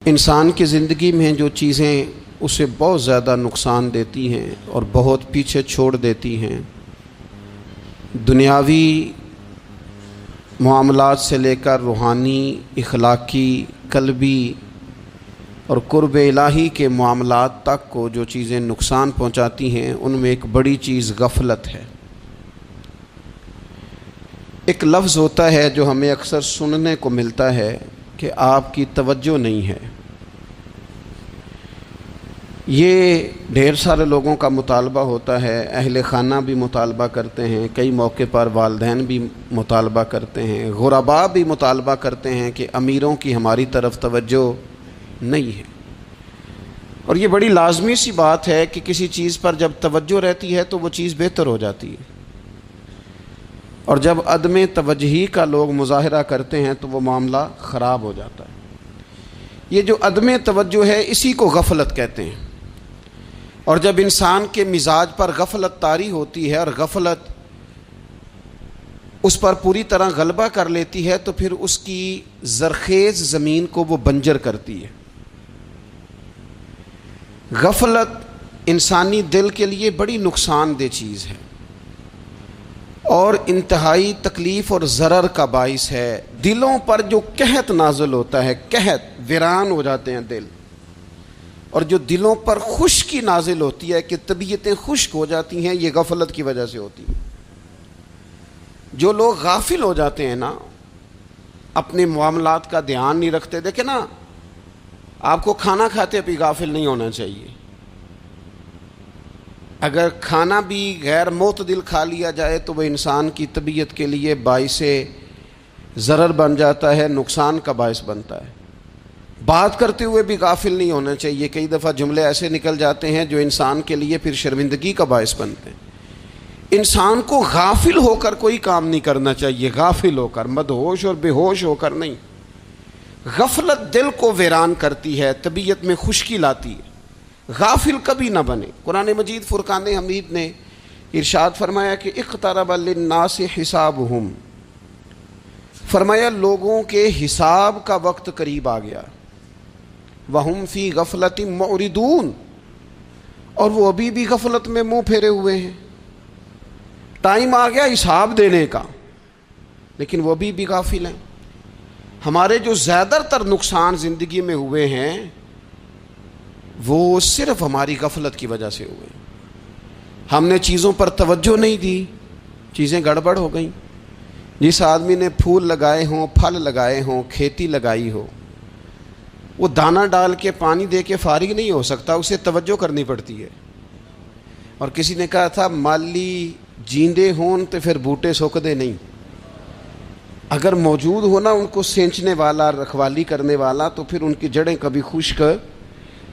انسان کی زندگی میں جو چیزیں اسے بہت زیادہ نقصان دیتی ہیں اور بہت پیچھے چھوڑ دیتی ہیں، دنیاوی معاملات سے لے کر روحانی، اخلاقی، قلبی اور قرب الہی کے معاملات تک کو جو چیزیں نقصان پہنچاتی ہیں، ان میں ایک بڑی چیز غفلت ہے۔ ایک لفظ ہوتا ہے جو ہمیں اکثر سننے کو ملتا ہے کہ آپ کی توجہ نہیں ہے۔ یہ ڈھیر سارے لوگوں کا مطالبہ ہوتا ہے، اہل خانہ بھی مطالبہ کرتے ہیں، کئی موقع پر والدین بھی مطالبہ کرتے ہیں، غرباء بھی مطالبہ کرتے ہیں کہ امیروں کی ہماری طرف توجہ نہیں ہے۔ اور یہ بڑی لازمی سی بات ہے کہ کسی چیز پر جب توجہ رہتی ہے تو وہ چیز بہتر ہو جاتی ہے، اور جب عدم توجہی کا لوگ مظاہرہ کرتے ہیں تو وہ معاملہ خراب ہو جاتا ہے۔ یہ جو عدم توجہ ہے اسی کو غفلت کہتے ہیں، اور جب انسان کے مزاج پر غفلت طاری ہوتی ہے اور غفلت اس پر پوری طرح غلبہ کر لیتی ہے تو پھر اس کی زرخیز زمین کو وہ بنجر کرتی ہے۔ غفلت انسانی دل کے لیے بڑی نقصان دہ چیز ہے اور انتہائی تکلیف اور ضرر کا باعث ہے۔ دلوں پر جو قحط نازل ہوتا ہے، قحط، ویران ہو جاتے ہیں دل، اور جو دلوں پر خشکی نازل ہوتی ہے کہ طبیعتیں خشک ہو جاتی ہیں، یہ غفلت کی وجہ سے ہوتی ہے۔ جو لوگ غافل ہو جاتے ہیں نا، اپنے معاملات کا دھیان نہیں رکھتے، دیکھیں نا، آپ کو کھانا کھاتے بھی غافل نہیں ہونا چاہیے۔ اگر کھانا بھی غیر معتدل کھا لیا جائے تو وہ انسان کی طبیعت کے لیے باعث ضرر بن جاتا ہے، نقصان کا باعث بنتا ہے۔ بات کرتے ہوئے بھی غافل نہیں ہونا چاہیے، کئی دفعہ جملے ایسے نکل جاتے ہیں جو انسان کے لیے پھر شرمندگی کا باعث بنتے ہیں۔ انسان کو غافل ہو کر کوئی کام نہیں کرنا چاہیے، غافل ہو کر، مدہوش اور بے ہوش ہو کر نہیں۔ غفلت دل کو ویران کرتی ہے، طبیعت میں خشکی لاتی ہے۔ غافل کبھی نہ بنے۔ قرآن مجید فرقان حمید نے ارشاد فرمایا کہ اقترب للناس حسابہم، فرمایا لوگوں کے حساب کا وقت قریب آ گیا، وہم فی غفلۃ معرضون، اور وہ ابھی بھی غفلت میں منہ پھیرے ہوئے ہیں۔ ٹائم آ گیا حساب دینے کا، لیکن وہ ابھی بھی غافل ہیں۔ ہمارے جو زیادہ تر نقصان زندگی میں ہوئے ہیں وہ صرف ہماری غفلت کی وجہ سے ہوئے۔ ہم نے چیزوں پر توجہ نہیں دی، چیزیں گڑبڑ ہو گئیں۔ جس آدمی نے پھول لگائے ہوں، پھل لگائے ہوں، کھیتی لگائی ہو، وہ دانہ ڈال کے پانی دے کے فارغ نہیں ہو سکتا، اسے توجہ کرنی پڑتی ہے۔ اور کسی نے کہا تھا مالی جیندے ہون تو پھر بوٹے سوکدے نہیں، اگر موجود ہونا ان کو سینچنے والا، رکھوالی کرنے والا، تو پھر ان کی جڑیں کبھی خشک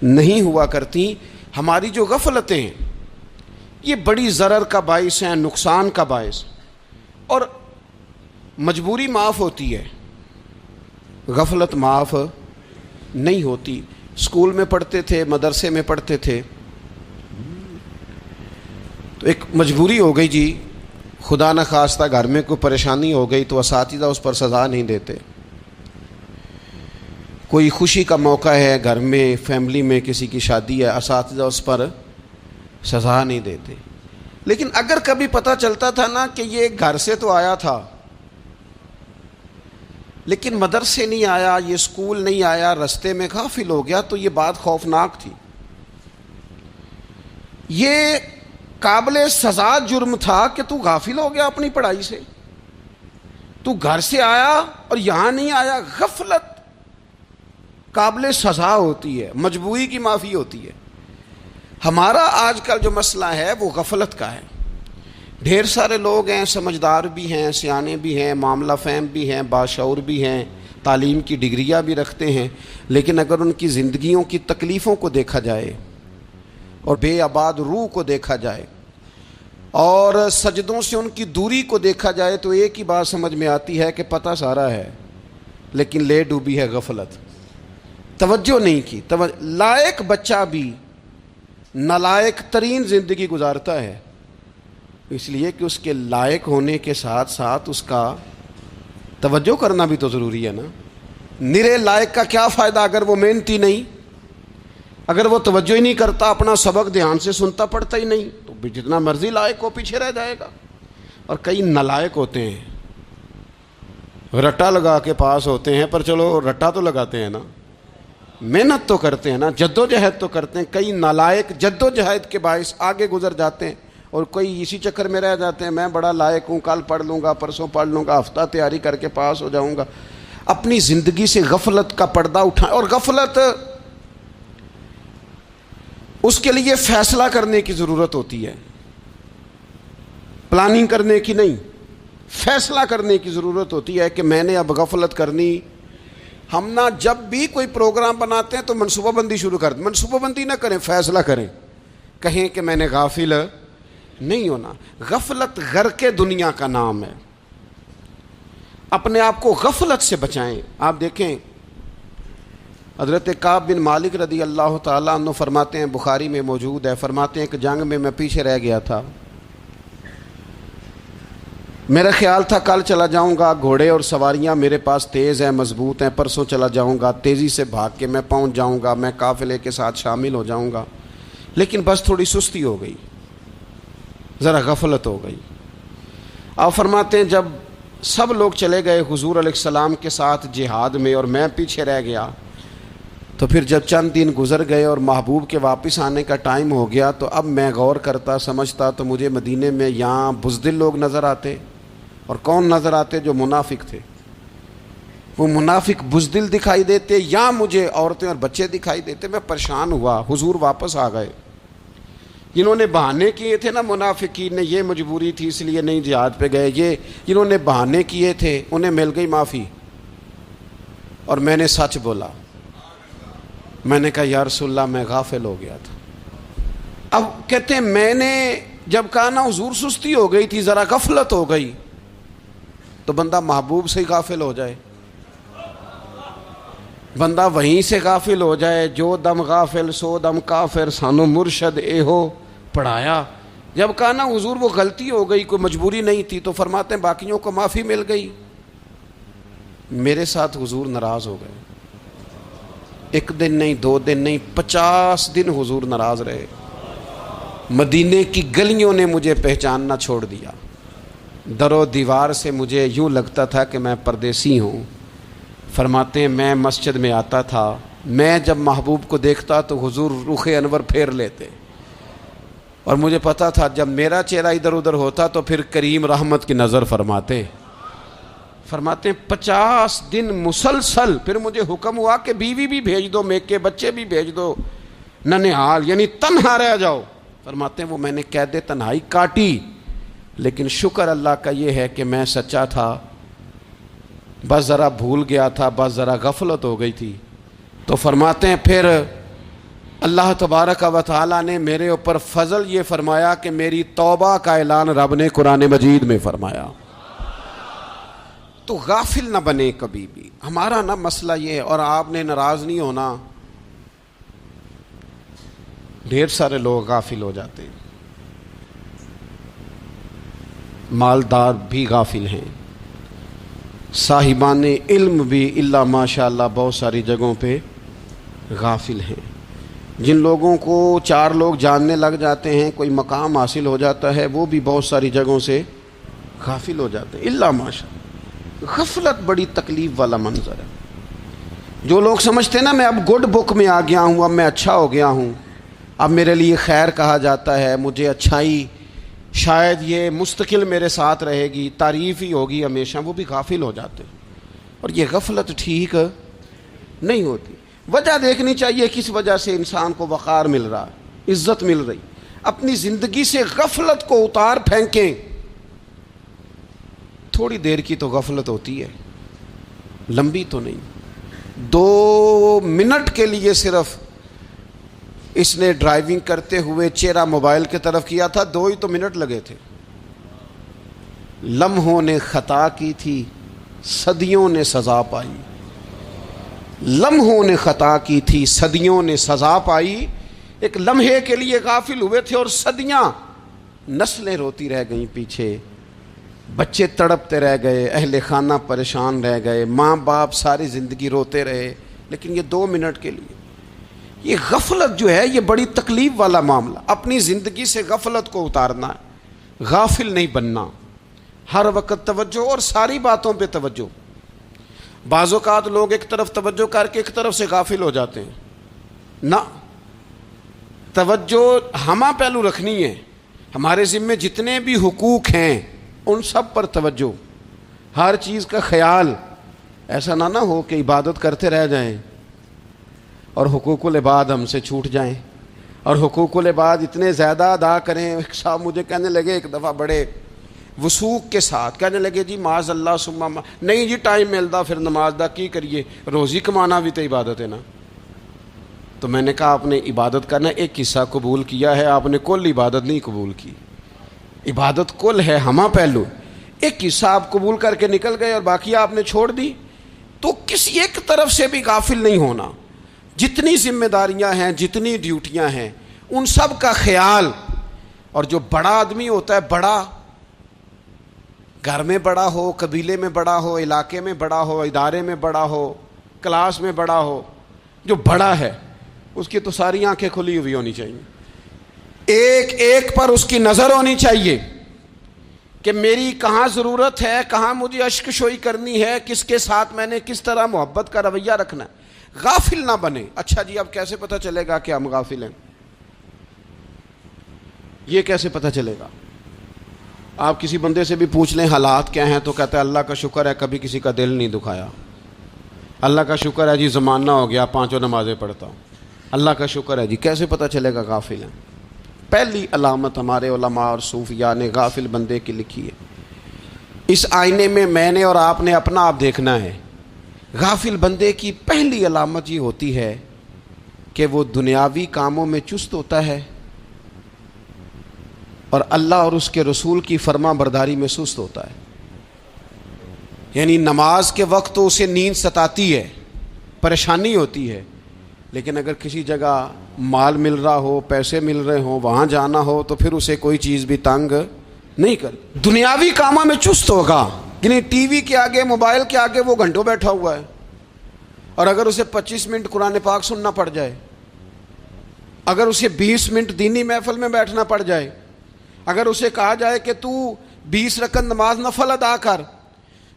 نہیں ہوا کرتی۔ ہماری جو غفلتیں ہیں یہ بڑی ضرر کا باعث ہیں، نقصان کا باعث، اور مجبوری معاف ہوتی ہے، غفلت معاف نہیں ہوتی۔ اسکول میں پڑھتے تھے، مدرسے میں پڑھتے تھے، تو ایک مجبوری ہو گئی جی، خدا نہ خواستہ گھر میں کوئی پریشانی ہو گئی تو اساتذہ اس پر سزا نہیں دیتے۔ کوئی خوشی کا موقع ہے گھر میں، فیملی میں کسی کی شادی ہے، اساتذہ اس پر سزا نہیں دیتے۔ لیکن اگر کبھی پتہ چلتا تھا نا کہ یہ گھر سے تو آیا تھا لیکن مدرسے نہیں آیا، یہ اسکول نہیں آیا، رستے میں غافل ہو گیا، تو یہ بات خوفناک تھی۔ یہ قابل سزا جرم تھا کہ تو غافل ہو گیا اپنی پڑھائی سے، تو گھر سے آیا اور یہاں نہیں آیا۔ غفلت قابل سزا ہوتی ہے، مجبوری کی معافی ہوتی ہے۔ ہمارا آج کل جو مسئلہ ہے وہ غفلت کا ہے۔ ڈھیر سارے لوگ ہیں، سمجھدار بھی ہیں، سیانے بھی ہیں، معاملہ فہم بھی ہیں، باشعور بھی ہیں، تعلیم کی ڈگریاں بھی رکھتے ہیں، لیکن اگر ان کی زندگیوں کی تکلیفوں کو دیکھا جائے اور بے آباد روح کو دیکھا جائے اور سجدوں سے ان کی دوری کو دیکھا جائے تو ایک ہی بات سمجھ میں آتی ہے کہ پتہ سارا ہے لیکن لے ڈوبی ہے غفلت، توجہ نہیں کی۔ لائق بچہ بھی نالائق ترین زندگی گزارتا ہے، اس لیے کہ اس کے لائق ہونے کے ساتھ ساتھ اس کا توجہ کرنا بھی تو ضروری ہے نا۔ نرے لائق کا کیا فائدہ اگر وہ محنتی نہیں، اگر وہ توجہ ہی نہیں کرتا، اپنا سبق دھیان سے سنتا پڑھتا ہی نہیں، تو جتنا مرضی لائق ہو پیچھے رہ جائے گا۔ اور کئی نالائق ہوتے ہیں، رٹا لگا کے پاس ہوتے ہیں، پر چلو رٹا تو لگاتے ہیں نا، محنت تو کرتے ہیں نا، جد و جہد تو کرتے ہیں۔ کئی نالائق جد و جہد کے باعث آگے گزر جاتے ہیں، اور کوئی اسی چکر میں رہ جاتے ہیں، میں بڑا لائق ہوں، کل پڑھ لوں گا، پرسوں پڑھ لوں گا، ہفتہ تیاری کر کے پاس ہو جاؤں گا۔ اپنی زندگی سے غفلت کا پردہ اٹھائیں، اور غفلت اس کے لیے فیصلہ کرنے کی ضرورت ہوتی ہے، پلاننگ کرنے کی نہیں، فیصلہ کرنے کی ضرورت ہوتی ہے کہ میں نے اب غفلت کرنی۔ ہم نہ جب بھی کوئی پروگرام بناتے ہیں تو منصوبہ بندی شروع کر دیں، منصوبہ بندی نہ کریں، فیصلہ کریں، کہیں کہ میں نے غافل نہیں ہونا۔ غفلت غرق دنیا کا نام ہے، اپنے آپ کو غفلت سے بچائیں۔ آپ دیکھیں حضرت کعب بن مالک رضی اللہ تعالیٰ عنہ فرماتے ہیں، بخاری میں موجود ہے، فرماتے ہیں کہ جنگ میں پیچھے رہ گیا تھا، میرا خیال تھا کل چلا جاؤں گا، گھوڑے اور سواریاں میرے پاس تیز ہیں، مضبوط ہیں، پرسوں چلا جاؤں گا، تیزی سے بھاگ کے میں پہنچ جاؤں گا، میں قافلے کے ساتھ شامل ہو جاؤں گا، لیکن بس تھوڑی سستی ہو گئی، ذرا غفلت ہو گئی۔ آپ فرماتے ہیں جب سب لوگ چلے گئے حضور علیہ السلام کے ساتھ جہاد میں اور میں پیچھے رہ گیا، تو پھر جب چند دن گزر گئے اور محبوب کے واپس آنے کا ٹائم ہو گیا، تو اب میں غور کرتا سمجھتا تو مجھے مدینے میں یہاں بزدل لوگ نظر آتے، اور کون نظر آتے؟ جو منافق تھے، وہ منافق بزدل دکھائی دیتے، یا مجھے عورتیں اور بچے دکھائی دیتے۔ میں پریشان ہوا، حضور واپس آ گئے۔ جنہوں نے بہانے کیے تھے نا منافقین نے، یہ مجبوری تھی اس لیے نہیں جہاد پہ گئے، یہ جنہوں نے بہانے کیے تھے انہیں مل گئی معافی، اور میں نے سچ بولا، میں نے کہا یا رسول اللہ میں غافل ہو گیا تھا۔ اب کہتے ہیں میں نے جب کہا نا حضور سستی ہو گئی تھی، ذرا غفلت ہو گئی، تو بندہ محبوب سے ہی غافل ہو جائے، بندہ وہیں سے غافل ہو جائے۔ جو دم غافل سو دم کافر، سانو مرشد اے ہو پڑھایا۔ جب کہا نا حضور وہ غلطی ہو گئی، کوئی مجبوری نہیں تھی، تو فرماتے ہیں باقیوں کو معافی مل گئی، میرے ساتھ حضور ناراض ہو گئے۔ ایک دن نہیں، 2 دن نہیں، 50 دن حضور ناراض رہے۔ مدینے کی گلیوں نے مجھے پہچاننا چھوڑ دیا، در و دیوار سے مجھے یوں لگتا تھا کہ میں پردیسی ہوں۔ فرماتے ہیں میں مسجد میں آتا تھا، میں جب محبوب کو دیکھتا تو حضور رخ انور پھیر لیتے، اور مجھے پتا تھا جب میرا چہرہ ادھر ادھر ہوتا تو پھر کریم رحمت کی نظر فرماتے۔ فرماتے ہیں 50 دن مسلسل، پھر مجھے حکم ہوا کہ بیوی بھی بھیج دو، میکے بچے بھی بھیج دو، ننہال یعنی تنہا رہ جاؤ۔ فرماتے ہیں وہ میں نے قید تنہائی کاٹی، لیکن شکر اللہ کا یہ ہے کہ میں سچا تھا، بس ذرا بھول گیا تھا، بس ذرا غفلت ہو گئی تھی۔ تو فرماتے ہیں پھر اللہ تبارک و تعالیٰ نے میرے اوپر فضل یہ فرمایا کہ میری توبہ کا اعلان رب نے قرآن مجید میں فرمایا۔ تو غافل نہ بنے کبھی بھی، ہمارا نہ مسئلہ یہ ہے، اور آپ نے ناراض نہیں ہونا۔ ڈھیر سارے لوگ غافل ہو جاتے ہیں، مالدار بھی غافل ہیں، صاحبان علم بھی الا ماشاء اللہ بہت ساری جگہوں پہ غافل ہیں۔ جن لوگوں کو 4 لوگ جاننے لگ جاتے ہیں، کوئی مقام حاصل ہو جاتا ہے، وہ بھی بہت ساری جگہوں سے غافل ہو جاتے ہیں الا ماشاء اللہ۔ غفلت بڑی تکلیف والا منظر ہے۔ جو لوگ سمجھتے ہیں نا میں اب گڈ بک میں آ گیا ہوں، اب میں اچھا ہو گیا ہوں، اب میرے لیے خیر کہا جاتا ہے، مجھے اچھائی شاید یہ مستقل میرے ساتھ رہے گی، تعریف ہی ہوگی ہمیشہ، وہ بھی غافل ہو جاتے ہیں۔ اور یہ غفلت ٹھیک نہیں ہوتی۔ وجہ دیکھنی چاہیے کس وجہ سے انسان کو وقار مل رہا ہے، عزت مل رہی۔ اپنی زندگی سے غفلت کو اتار پھینکیں۔ تھوڑی دیر کی تو غفلت ہوتی ہے، لمبی تو نہیں۔ 2 منٹ کے لیے صرف اس نے ڈرائیونگ کرتے ہوئے چہرہ موبائل کی طرف کیا تھا، 2 ہی تو منٹ لگے تھے۔ لمحوں نے خطا کی تھی، صدیوں نے سزا پائی۔ لمحوں نے خطا کی تھی، صدیوں نے سزا پائی۔ ایک لمحے کے لیے غافل ہوئے تھے اور صدیاں، نسلیں روتی رہ گئیں پیچھے۔ بچے تڑپتے رہ گئے، اہل خانہ پریشان رہ گئے، ماں باپ ساری زندگی روتے رہے، لیکن یہ 2 منٹ کے لیے یہ غفلت جو ہے یہ بڑی تکلیف والا معاملہ. اپنی زندگی سے غفلت کو اتارنا ہے، غافل نہیں بننا، ہر وقت توجہ اور ساری باتوں پہ توجہ. بعض اوقات لوگ ایک طرف توجہ کر کے ایک طرف سے غافل ہو جاتے ہیں. نہ، توجہ ہمہ پہلو رکھنی ہے. ہمارے ذمے جتنے بھی حقوق ہیں ان سب پر توجہ، ہر چیز کا خیال. ایسا نہ ہو کہ عبادت کرتے رہ جائیں اور حقوق العباد ہم سے چھوٹ جائیں، اور حقوق العباد اتنے زیادہ ادا کریں. صاحب مجھے کہنے لگے ایک دفعہ بڑے وثوق کے ساتھ کہنے لگے جی معاذ اللہ ثم نہیں جی ٹائم ملتا پھر نماز دا کی کریے، روزی کمانا بھی تو عبادت ہے نا. تو میں نے کہا آپ نے عبادت کرنا ایک حصہ قبول کیا ہے، آپ نے کل عبادت نہیں قبول کی. عبادت کل ہے، ہمہ پہلو. ایک حصہ آپ قبول کر کے نکل گئے اور باقی آپ نے چھوڑ دی. تو کسی ایک طرف سے بھی غافل نہیں ہونا. جتنی ذمہ داریاں ہیں، جتنی ڈیوٹیاں ہیں، ان سب کا خیال. اور جو بڑا آدمی ہوتا ہے، بڑا گھر میں بڑا ہو، قبیلے میں بڑا ہو، علاقے میں بڑا ہو، ادارے میں بڑا ہو، کلاس میں بڑا ہو، جو بڑا ہے اس کی تو ساری آنکھیں کھلی ہوئی ہونی چاہیے. ایک ایک پر اس کی نظر ہونی چاہیے کہ میری کہاں ضرورت ہے، کہاں مجھے اشک شوئی کرنی ہے، کس کے ساتھ میں نے کس طرح محبت کا رویہ رکھنا ہے. غافل نہ بنے. اچھا جی اب کیسے پتہ چلے گا کہ ہم غافل ہیں؟ یہ کیسے پتہ چلے گا؟ آپ کسی بندے سے بھی پوچھ لیں حالات کیا ہیں تو کہتا ہے اللہ کا شکر ہے کبھی کسی کا دل نہیں دکھایا، اللہ کا شکر ہے جی زمانہ ہو گیا 5 نمازیں پڑھتا ہوں، اللہ کا شکر ہے جی. کیسے پتہ چلے گا غافل ہیں؟ پہلی علامت ہمارے علماء اور صوفیاء نے غافل بندے کی لکھی ہے. اس آئینے میں نے اور آپ نے اپنا آپ دیکھنا ہے. غافل بندے کی پہلی علامت یہ ہوتی ہے کہ وہ دنیاوی کاموں میں چست ہوتا ہے اور اللہ اور اس کے رسول کی فرما برداری میں سست ہوتا ہے. یعنی نماز کے وقت تو اسے نیند ستاتی ہے، پریشانی ہوتی ہے، لیکن اگر کسی جگہ مال مل رہا ہو، پیسے مل رہے ہوں، وہاں جانا ہو تو پھر اسے کوئی چیز بھی تنگ نہیں کر. دنیاوی کاموں میں چست ہوگا، یعنی ٹی وی کے آگے، موبائل کے آگے وہ گھنٹوں بیٹھا ہوا ہے. اور اگر اسے 25 منٹ قرآن پاک سننا پڑ جائے، اگر اسے 20 منٹ دینی محفل میں بیٹھنا پڑ جائے، اگر اسے کہا جائے کہ تو 20 رکعت نماز نفل ادا کر،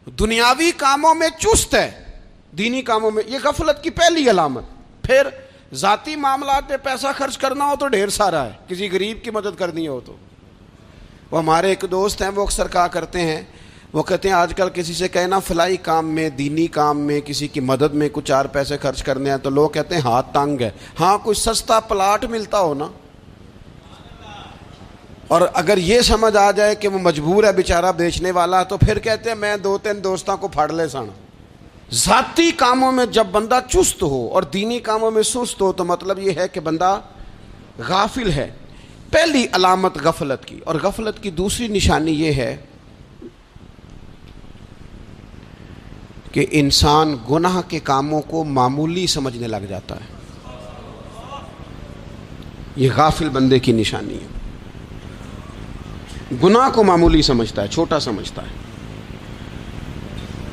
دنیاوی کاموں میں چست ہے، دینی کاموں میں، یہ غفلت کی پہلی علامت. پھر ذاتی معاملات پہ پیسہ خرچ کرنا ہو تو ڈھیر سارا ہے، کسی غریب کی مدد کرنی ہو تو. وہ ہمارے ایک دوست ہیں، وہ اکثر کہا کرتے ہیں، وہ کہتے ہیں آج کل کسی سے کہنا فلائی کام میں، دینی کام میں، کسی کی مدد میں کچھ 4 پیسے خرچ کرنے ہیں تو لوگ کہتے ہیں ہاتھ تنگ ہے. ہاں کوئی سستا پلاٹ ملتا ہو نا، اور اگر یہ سمجھ آ جائے کہ وہ مجبور ہے بیچارہ بیچنے والا، تو پھر کہتے ہیں میں 2-3 دوستوں کو پھاڑ لے سن. ذاتی کاموں میں جب بندہ چست ہو اور دینی کاموں میں سست ہو تو مطلب یہ ہے کہ بندہ غافل ہے. پہلی علامت غفلت کی. اور غفلت کی دوسری نشانی یہ ہے کہ انسان گناہ کے کاموں کو معمولی سمجھنے لگ جاتا ہے. یہ غافل بندے کی نشانی ہے. گناہ کو معمولی سمجھتا ہے، چھوٹا سمجھتا ہے.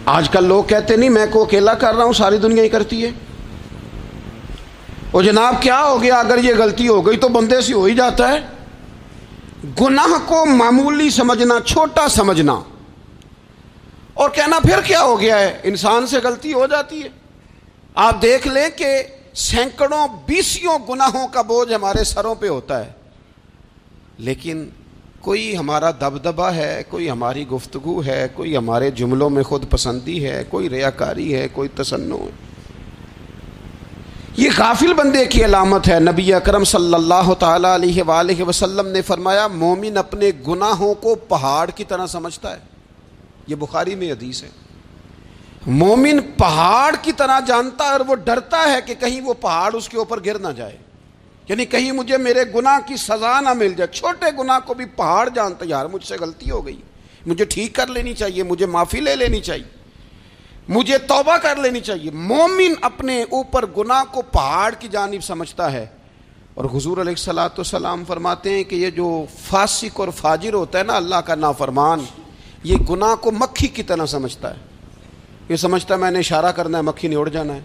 آج کل لوگ کہتے نہیں میں کو اکیلا کر رہا ہوں، ساری دنیا ہی کرتی ہے. وہ جناب کیا ہو گیا، اگر یہ غلطی ہو گئی تو بندے سے ہو ہی جاتا ہے. گناہ کو معمولی سمجھنا، چھوٹا سمجھنا اور کہنا پھر کیا ہو گیا ہے، انسان سے غلطی ہو جاتی ہے. آپ دیکھ لیں کہ سینکڑوں بیسیوں گناہوں کا بوجھ ہمارے سروں پہ ہوتا ہے، لیکن کوئی ہمارا دبدبہ ہے، کوئی ہماری گفتگو ہے، کوئی ہمارے جملوں میں خود پسندی ہے، کوئی ریاکاری ہے، کوئی تصنع ہے. یہ غافل بندے کی علامت ہے. نبی اکرم صلی اللہ تعالی علیہ وآلہ وسلم نے فرمایا مومن اپنے گناہوں کو پہاڑ کی طرح سمجھتا ہے. یہ بخاری میں حدیث ہے. مومن پہاڑ کی طرح جانتا ہے اور وہ ڈرتا ہے کہ کہیں وہ پہاڑ اس کے اوپر گر نہ جائے، یعنی کہیں مجھے میرے گناہ کی سزا نہ مل جائے. چھوٹے گناہ کو بھی پہاڑ جانتا ہے، یار مجھ سے غلطی ہو گئی، مجھے ٹھیک کر لینی چاہیے، مجھے معافی لے لینی چاہیے، مجھے توبہ کر لینی چاہیے. مومن اپنے اوپر گناہ کو پہاڑ کی جانب سمجھتا ہے. اور حضور علیہ الصلوۃ والسلام فرماتے ہیں کہ یہ جو فاسق اور فاجر ہوتا ہے نا، اللہ کا نافرمان، یہ گناہ کو مکھی کی طرح سمجھتا ہے، یہ سمجھتا ہے میں نے اشارہ کرنا ہے مکھی نے اڑ جانا ہے۔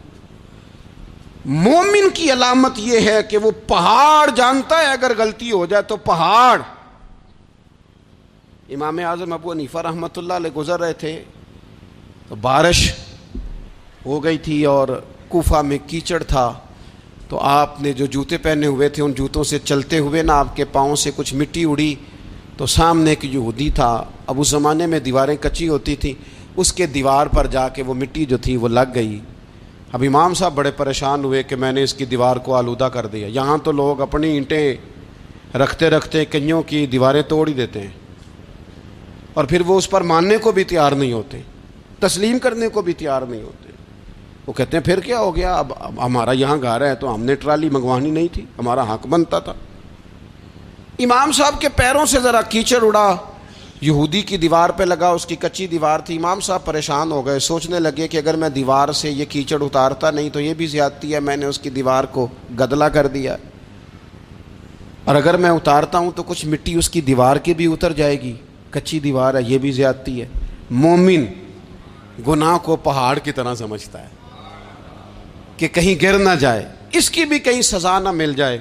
مومن کی علامت یہ ہے کہ وہ پہاڑ جانتا ہے اگر غلطی ہو جائے تو پہاڑ۔ امام اعظم ابو حنیفہ رحمۃ اللہ علیہ گزر رہے تھے تو بارش ہو گئی تھی اور کوفہ میں کیچڑ تھا، تو آپ نے جو جوتے پہنے ہوئے تھے ان جوتوں سے چلتے ہوئے نا آپ کے پاؤں سے کچھ مٹی اڑی، تو سامنے ایک یہودی تھا، اب اس زمانے میں دیواریں کچی ہوتی تھیں، اس کے دیوار پر جا کے وہ مٹی جو تھی وہ لگ گئی۔ اب امام صاحب بڑے پریشان ہوئے کہ میں نے اس کی دیوار کو آلودہ کر دیا۔ یہاں تو لوگ اپنی اینٹیں رکھتے رکھتے کئیوں کی دیواریں توڑ ہی دیتے ہیں، اور پھر وہ اس پر ماننے کو بھی تیار نہیں ہوتے، تسلیم کرنے کو بھی تیار نہیں ہوتے۔ وہ کہتے ہیں پھر کیا ہو گیا، اب ہمارا یہاں گھر ہے تو ہم نے ٹرالی منگوانی نہیں تھی، ہمارا حق بنتا تھا۔ امام صاحب کے پیروں سے ذرا کیچڑ اڑا، یہودی کی دیوار پہ لگا، اس کی کچی دیوار تھی۔ امام صاحب پریشان ہو گئے، سوچنے لگے کہ اگر میں دیوار سے یہ کیچڑ اتارتا نہیں تو یہ بھی زیادتی ہے، میں نے اس کی دیوار کو گدلا کر دیا، اور اگر میں اتارتا ہوں تو کچھ مٹی اس کی دیوار کی بھی اتر جائے گی، کچی دیوار ہے، یہ بھی زیادتی ہے۔ مومن گناہ کو پہاڑ کی طرح سمجھتا ہے کہ کہیں گر نہ جائے، اس کی بھی کہیں سزا نہ مل جائے۔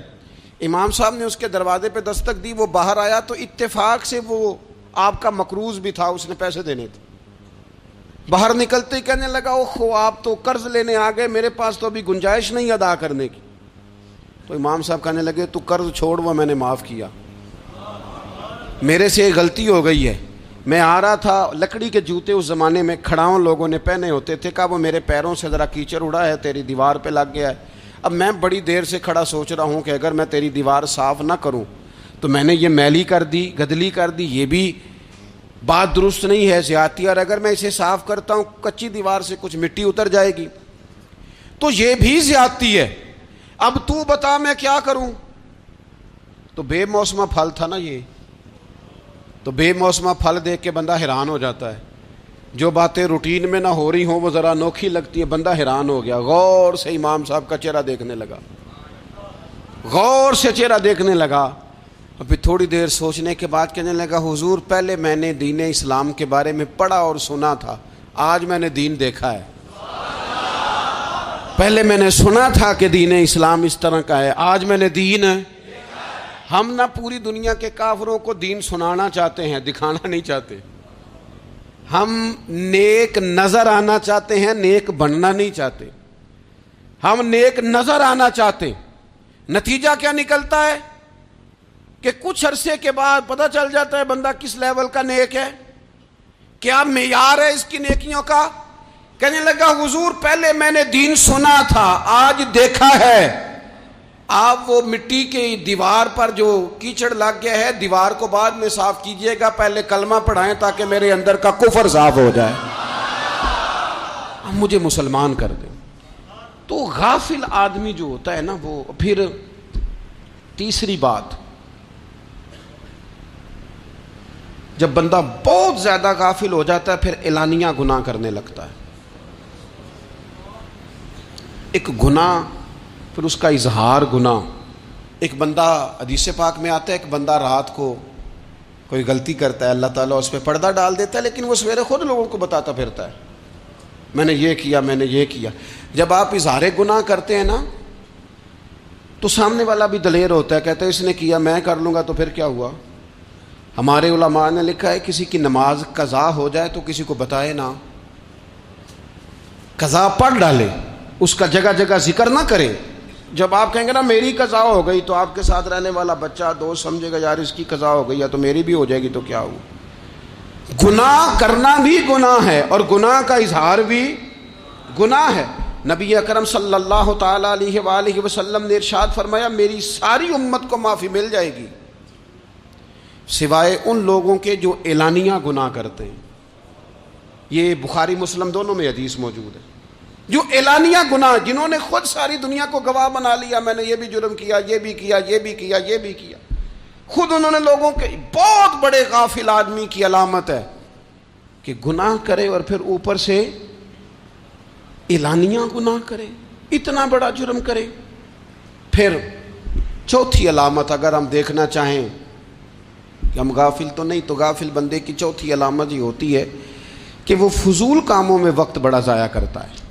امام صاحب نے اس کے دروازے پہ دستک دی، وہ باہر آیا تو اتفاق سے وہ آپ کا مقروض بھی تھا، اس نے پیسے دینے تھے۔ باہر نکلتے ہی کہنے لگا اوہ آپ تو قرض لینے آ گئے، میرے پاس تو ابھی گنجائش نہیں ادا کرنے کی۔ تو امام صاحب کہنے لگے تو قرض چھوڑ، وہ میں نے معاف کیا، میرے سے ایک غلطی ہو گئی ہے۔ میں آ رہا تھا، لکڑی کے جوتے اس زمانے میں کھڑاؤں لوگوں نے پہنے ہوتے تھے، کہا وہ میرے پیروں سے ذرا کیچڑ اڑا ہے، تیری دیوار پہ لگ گیا ہے۔ اب میں بڑی دیر سے کھڑا سوچ رہا ہوں کہ اگر میں تیری دیوار صاف نہ کروں تو میں نے یہ میلی کر دی، گدلی کر دی، یہ بھی بات درست نہیں ہے، زیادتی، اور اگر میں اسے صاف کرتا ہوں کچی دیوار سے کچھ مٹی اتر جائے گی تو یہ بھی زیادتی ہے، اب تو بتا میں کیا کروں۔ تو بے موسمہ پھل تھا نا یہ، تو بے موسمہ پھل دیکھ کے بندہ حیران ہو جاتا ہے، جو باتیں روٹین میں نہ ہو رہی ہوں وہ ذرا انوکھی لگتی ہے، بندہ حیران ہو گیا، غور سے امام صاحب کا چہرہ دیکھنے لگا، غور سے چہرہ دیکھنے لگا، اور پھر تھوڑی دیر سوچنے کے بعد کہنے لگا حضور پہلے میں نے دین اسلام کے بارے میں پڑھا اور سنا تھا، آج میں نے دین دیکھا ہے۔ پہلے میں نے سنا تھا کہ دین اسلام اس طرح کا ہے، آج میں نے دین ہے۔ ہم نہ پوری دنیا کے کافروں کو دین سنانا چاہتے ہیں، دکھانا نہیں چاہتے، ہم نیک نظر آنا چاہتے ہیں، نیک بننا نہیں چاہتے، ہم نیک نظر آنا چاہتے ہیں۔ نتیجہ کیا نکلتا ہے کہ کچھ عرصے کے بعد پتہ چل جاتا ہے بندہ کس لیول کا نیک ہے، کیا معیار ہے اس کی نیکیوں کا۔ کہنے لگا حضور پہلے میں نے دین سنا تھا، آج دیکھا ہے۔ آپ وہ مٹی کی دیوار پر جو کیچڑ لگ گیا ہے، دیوار کو بعد میں صاف کیجئے گا، پہلے کلمہ پڑھائیں تاکہ میرے اندر کا کفر صاف ہو جائے، مجھے مسلمان کر دیں۔ تو غافل آدمی جو ہوتا ہے نا، وہ پھر تیسری بات، جب بندہ بہت زیادہ غافل ہو جاتا ہے پھر اعلانیہ گناہ کرنے لگتا ہے۔ ایک گناہ، پھر اس کا اظہار گناہ۔ ایک بندہ، حدیث پاک میں آتا ہے، ایک بندہ رات کو کوئی غلطی کرتا ہے، اللہ تعالیٰ اس پہ پردہ ڈال دیتا ہے، لیکن وہ سویرے خود لوگوں کو بتاتا پھرتا ہے میں نے یہ کیا، میں نے یہ کیا۔ جب آپ اظہار گناہ کرتے ہیں نا تو سامنے والا بھی دلیر ہوتا ہے، کہتا ہے اس نے کیا میں کر لوں گا تو پھر کیا ہوا۔ ہمارے علماء نے لکھا ہے کسی کی نماز قضا ہو جائے تو کسی کو بتائے نہ، قضا پڑھ ڈالے، اس کا جگہ جگہ ذکر نہ کرے۔ جب آپ کہیں گے نا میری قضا ہو گئی تو آپ کے ساتھ رہنے والا بچہ دوست سمجھے گا یار اس کی قضا ہو گئی، یا تو میری بھی ہو جائے گی تو کیا ہوا۔ گناہ کرنا بھی گناہ ہے اور گناہ کا اظہار بھی گناہ ہے۔ نبی اکرم صلی اللہ تعالی علیہ وآلہ وسلم نے ارشاد فرمایا میری ساری امت کو معافی مل جائے گی سوائے ان لوگوں کے جو اعلانیہ گناہ کرتے ہیں۔ یہ بخاری مسلم دونوں میں حدیث موجود ہے۔ جو اعلانیہ گناہ، جنہوں نے خود ساری دنیا کو گواہ بنا لیا، میں نے یہ بھی جرم کیا، یہ بھی کیا، یہ بھی کیا، یہ بھی کیا، خود انہوں نے لوگوں کے، بہت بڑے غافل آدمی کی علامت ہے کہ گناہ کرے اور پھر اوپر سے اعلانیہ گناہ کرے، اتنا بڑا جرم کرے۔ پھر چوتھی علامت اگر ہم دیکھنا چاہیں کہ ہم غافل تو نہیں. تو غافل بندے کی چوتھی علامت یہ ہوتی ہے کہ وہ فضول کاموں میں وقت بڑا ضائع کرتا ہے.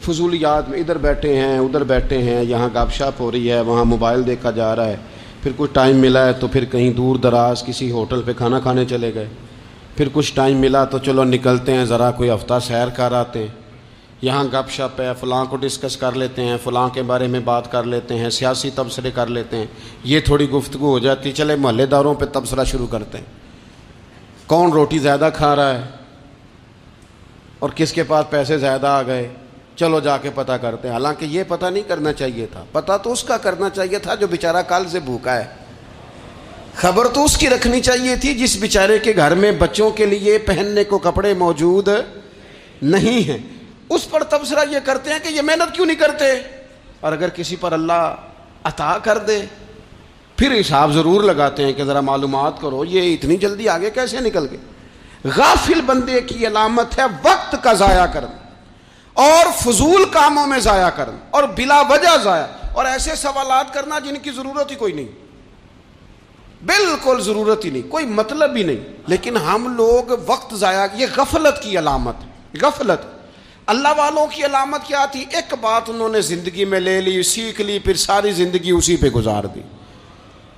فضولیات میں ادھر بیٹھے ہیں ادھر بیٹھے ہیں, یہاں گپ شپ ہو رہی ہے, وہاں موبائل دیکھا جا رہا ہے, پھر کچھ ٹائم ملا ہے تو پھر کہیں دور دراز کسی ہوٹل پہ کھانا کھانے چلے گئے, پھر کچھ ٹائم ملا تو چلو نکلتے ہیں ذرا کوئی ہفتہ سیر کر آتے ہیں, یہاں گپ شپ ہے, فلاں کو ڈسکس کر لیتے ہیں, فلاں کے بارے میں بات کر لیتے ہیں, سیاسی تبصرے کر لیتے ہیں, یہ تھوڑی گفتگو ہو جاتی, چلے محلے داروں پہ تبصرہ شروع کرتے ہیں, کون روٹی زیادہ کھا رہا ہے اور کس کے پاس پیسے زیادہ آ گئے, چلو جا کے پتہ کرتے ہیں. حالانکہ یہ پتہ نہیں کرنا چاہیے تھا, پتہ تو اس کا کرنا چاہیے تھا جو بیچارہ کل سے بھوکا ہے. خبر تو اس کی رکھنی چاہیے تھی جس بیچارے کے گھر میں بچوں کے لیے پہننے کو کپڑے موجود نہیں ہیں. اس پر تبصرہ یہ کرتے ہیں کہ یہ محنت کیوں نہیں کرتے, اور اگر کسی پر اللہ عطا کر دے پھر حساب ضرور لگاتے ہیں کہ ذرا معلومات کرو یہ اتنی جلدی آگے کیسے نکل گئے. غافل بندے کی علامت ہے وقت کا ضائع کرنا اور فضول کاموں میں ضائع کرنا اور بلا وجہ ضائع, اور ایسے سوالات کرنا جن کی ضرورت ہی کوئی نہیں, بالکل ضرورت ہی نہیں, کوئی مطلب ہی نہیں. لیکن ہم لوگ وقت ضائع, یہ غفلت کی علامت. غفلت اللہ والوں کی علامت کیا تھی؟ ایک بات انہوں نے زندگی میں لے لی, سیکھ لی, پھر ساری زندگی اسی پہ گزار دی.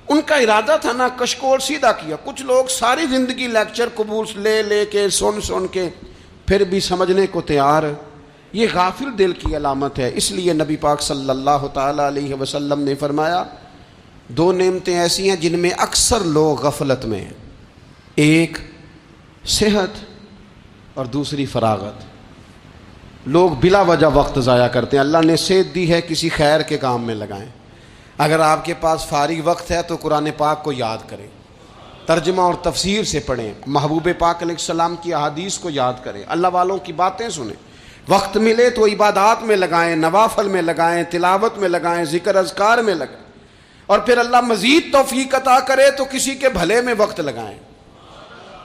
ان کا ارادہ تھا نا کشکول سیدھا کیا. کچھ لوگ ساری زندگی لیکچر قبول لے کے سن کے پھر بھی سمجھنے کو تیار. یہ غافل دل کی علامت ہے. اس لیے نبی پاک صلی اللہ تعالی علیہ وسلم نے فرمایا دو نعمتیں ایسی ہیں جن میں اکثر لوگ غفلت میں ہیں, ایک صحت اور دوسری فراغت. لوگ بلا وجہ وقت ضائع کرتے ہیں. اللہ نے صحت دی ہے, کسی خیر کے کام میں لگائیں. اگر آپ کے پاس فارغ وقت ہے تو قرآن پاک کو یاد کریں, ترجمہ اور تفسیر سے پڑھیں, محبوب پاک علیہ السلام کی احادیث کو یاد کریں, اللہ والوں کی باتیں سنیں. وقت ملے تو عبادات میں لگائیں, نوافل میں لگائیں, تلاوت میں لگائیں, ذکر اذکار میں لگائیں, اور پھر اللہ مزید توفیق عطا کرے تو کسی کے بھلے میں وقت لگائیں.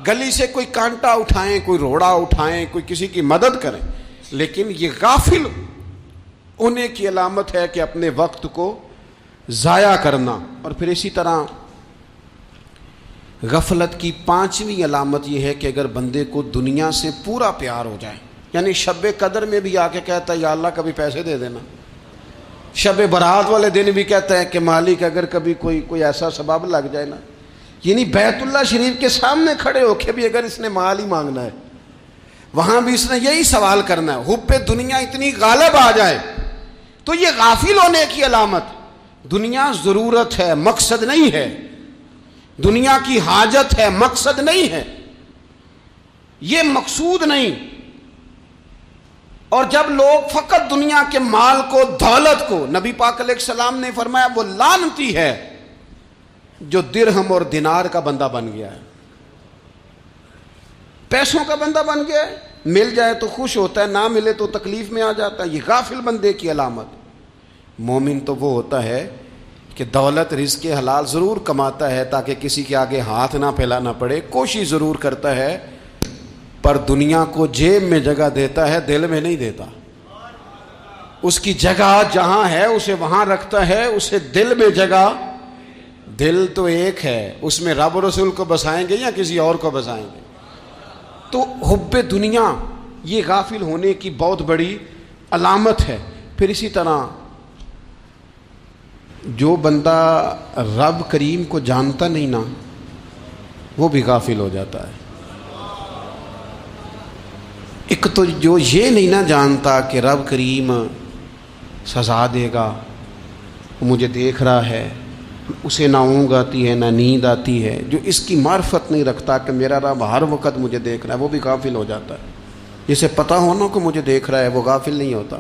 گلی سے کوئی کانٹا اٹھائیں, کوئی روڑا اٹھائیں, کوئی کسی کی مدد کریں. لیکن یہ غافل ہونے کی علامت ہے کہ اپنے وقت کو ضائع کرنا. اور پھر اسی طرح غفلت کی پانچویں علامت یہ ہے کہ اگر بندے کو دنیا سے پورا پیار ہو جائے, یعنی شب قدر میں بھی آ کے کہتا ہے یا اللہ کبھی پیسے دے دینا, شب برات والے دن بھی کہتا ہے کہ مالک اگر کبھی کوئی ایسا سبب لگ جائے نا, یعنی بیت اللہ شریف کے سامنے کھڑے ہو کے بھی اگر اس نے مال ہی مانگنا ہے وہاں بھی اس نے یہی سوال کرنا ہے, حب دنیا اتنی غالب آ جائے تو یہ غافل ہونے کی علامت. دنیا ضرورت ہے, مقصد نہیں ہے. دنیا کی حاجت ہے, مقصد نہیں ہے. یہ مقصود نہیں. اور جب لوگ فقط دنیا کے مال کو, دولت کو, نبی پاک علیہ السلام نے فرمایا وہ لعنتی ہے جو درہم اور دینار کا بندہ بن گیا ہے, پیسوں کا بندہ بن گیا ہے. مل جائے تو خوش ہوتا ہے, نہ ملے تو تکلیف میں آ جاتا ہے. یہ غافل بندے کی علامت. مومن تو وہ ہوتا ہے کہ دولت رزق حلال ضرور کماتا ہے تاکہ کسی کے آگے ہاتھ نہ پھیلانا پڑے, کوشش ضرور کرتا ہے, پر دنیا کو جیب میں جگہ دیتا ہے, دل میں نہیں دیتا. اس کی جگہ جہاں ہے اسے وہاں رکھتا ہے, اسے دل میں جگہ. دل تو ایک ہے, اس میں رب و رسول کو بسائیں گے یا کسی اور کو بسائیں گے. تو حب دنیا یہ غافل ہونے کی بہت بڑی علامت ہے. پھر اسی طرح جو بندہ رب کریم کو جانتا نہیں نا وہ بھی غافل ہو جاتا ہے. ایک تو جو یہ نہیں نہ جانتا کہ رب کریم سزا دے گا, وہ مجھے دیکھ رہا ہے, اسے نہ اونگ آتی ہے نہ نیند آتی ہے, جو اس کی معرفت نہیں رکھتا کہ میرا رب ہر وقت مجھے دیکھ رہا ہے, وہ بھی غافل ہو جاتا ہے. جسے پتہ ہونا کہ مجھے دیکھ رہا ہے وہ غافل نہیں ہوتا.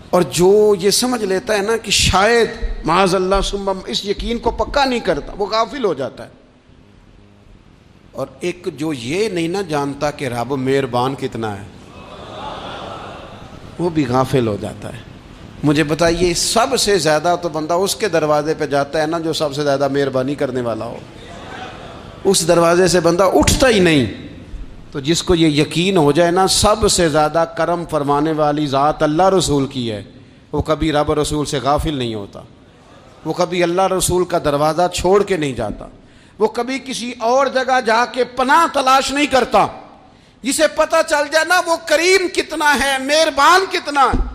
اور جو یہ سمجھ لیتا ہے نا کہ شاید معاذ اللہ ثم اس یقین کو پکا نہیں کرتا, وہ غافل ہو جاتا ہے. اور ایک جو یہ نہیں نہ جانتا کہ رب مہربان کتنا ہے, وہ بھی غافل ہو جاتا ہے. مجھے بتائیے سب سے زیادہ تو بندہ اس کے دروازے پہ جاتا ہے نا جو سب سے زیادہ مہربانی کرنے والا ہو, اس دروازے سے بندہ اٹھتا ہی نہیں. تو جس کو یہ یقین ہو جائے نا سب سے زیادہ کرم فرمانے والی ذات اللہ رسول کی ہے, وہ کبھی رب رسول سے غافل نہیں ہوتا. وہ کبھی اللہ رسول کا دروازہ چھوڑ کے نہیں جاتا، وہ کبھی کسی اور جگہ جا کے پناہ تلاش نہیں کرتا، جسے پتہ چل جائے نا وہ کریم کتنا ہے، مہربان کتنا ہے۔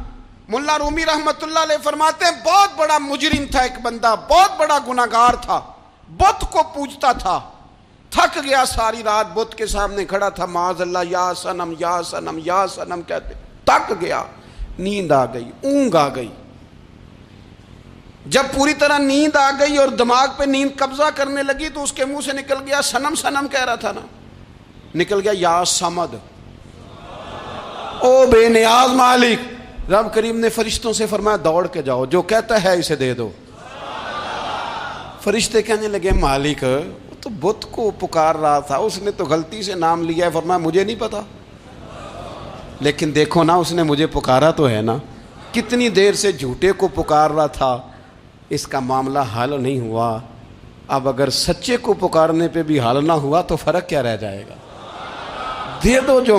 ملا رومی رحمت اللہ علیہ فرماتے ہیں بہت بڑا مجرم تھا ایک بندہ، بہت بڑا گناہگار تھا، بت کو پوجتا تھا، تھک گیا، ساری رات بت کے سامنے کھڑا تھا، معاذ اللہ یا صنم یا صنم یا صنم کہتے، تھک گیا، نیند آ گئی، اونگ آ گئی۔ جب پوری طرح نیند آ گئی اور دماغ پہ نیند قبضہ کرنے لگی تو اس کے منہ سے نکل گیا، صنم صنم کہہ رہا تھا نا، نکل گیا یا صمد، او بے نیاز مالک۔ رب کریم نے فرشتوں سے فرمایا دوڑ کے جاؤ، جو کہتا ہے اسے دے دو۔ فرشتے کہنے لگے مالک وہ تو بت کو پکار رہا تھا، اس نے تو غلطی سے نام لیا ہے۔ فرمایا مجھے نہیں پتا، لیکن دیکھو نا اس نے مجھے پکارا تو ہے نا، کتنی دیر سے جھوٹے کو پکار رہا تھا، اس کا معاملہ حل نہیں ہوا، اب اگر سچے کو پکارنے پہ بھی حل نہ ہوا تو فرق کیا رہ جائے گا، دے دو جو